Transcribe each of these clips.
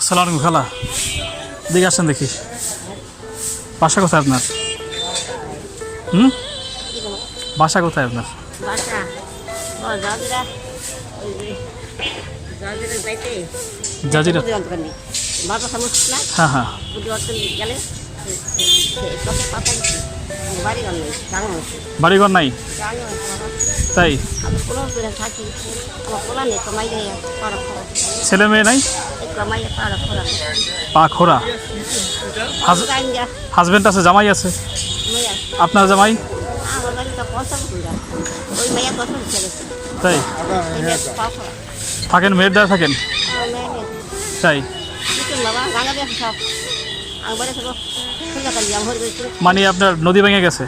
আসসালামু খালা, দেখে আসেন দেখি বাসা কোথায় আপনার? বাসা কোথায় আপনার? বাসা ও জাজিরা ওই যে জাজিরা যাইতে জাজিরা। বাবা সমস্ত না হ্যাঁ হ্যাঁ। বুদ্ধি অর্জন গেলে কত পাতা বাড়ি গেল জানো বাড়িঘর নাই জানো তাই? কোনো থাকি আমার পোলা নেই কমাই দেয় পাড়া খোলা ছেলে মেয়ে নাই? কমাই পাড়া খোলা পা খোরা। হাজবেন্ড আছে, জামাই আছে? আপনার জামাই? আমার বাড়িটা পয়সা ওই মেয়ে কত ছেড়েছে তাই থাকেন, মেয়ের দ্বারা থাকেন তাই? বাবা রাঙা দিয়ে সব আমি বাড়ি থাকো মানে আপনার নদী ভেঙে গেছে?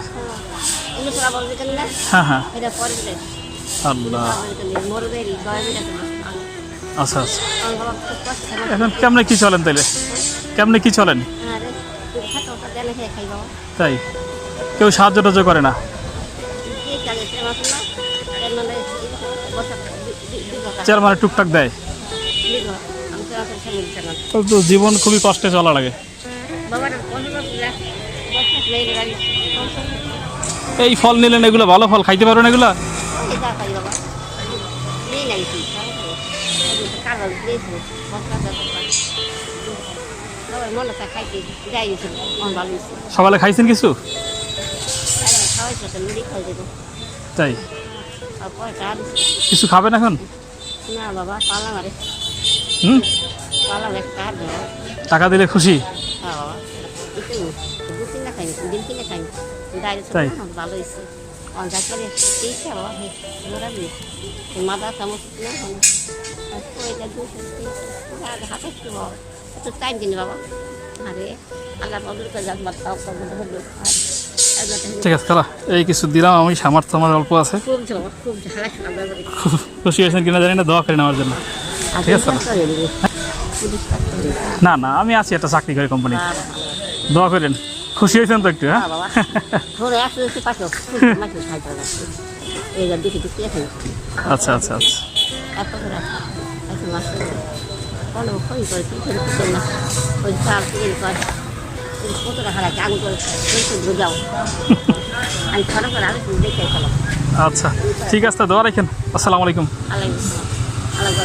হ্যাঁ হ্যাঁ। আল্লাহ, আচ্ছা আচ্ছা। এখন কেমনে কি চলেন তাইলে? কেমনে কি চলেন? তাই কেউ সাহায্য টাহায্য করে না? চেয়ারম্যান টুকটাক দেয়? তো জীবন খুবই কষ্টে চলা লাগে। এই ফল নিলেন, এগুলো ভালো ফল, খাইতে পারবেন এগুলা? সকালে খাইছেন কিছু? তাই কিছু খাবেন এখন? না বাবা পালা মারে পালা টাকা দিলে খুশি? হ্যাঁ বাবা দু তিনটা খাইনি, দিন কিনে খাইনি তাই ভালো হয়েছে অঞ্চল করে তেইশটা বাবা মাদা চামচ হাতে বাবা একটু টাইম কিনে বাবা আরে আল্লাহ বদল করে যাক ঠিক আছে খালা, এই কিছু দিলাম আমি, সামর্থ্য আমার অল্প আছে। খুব খুশি হয়েছেন কিনা জানি না, দোয়া করেন আমার জন্য। ঠিক আছে না না, আমি আছি একটা চাকরি করে কোম্পানি, দোয়া করেন। খুশি হয়েছেন তো একটু? হ্যাঁ আচ্ছা আচ্ছা আচ্ছা। আচ্ছা ঠিক আছে, দোয়া রাখেন। আসসালামু আলাইকুম। আল্লাহ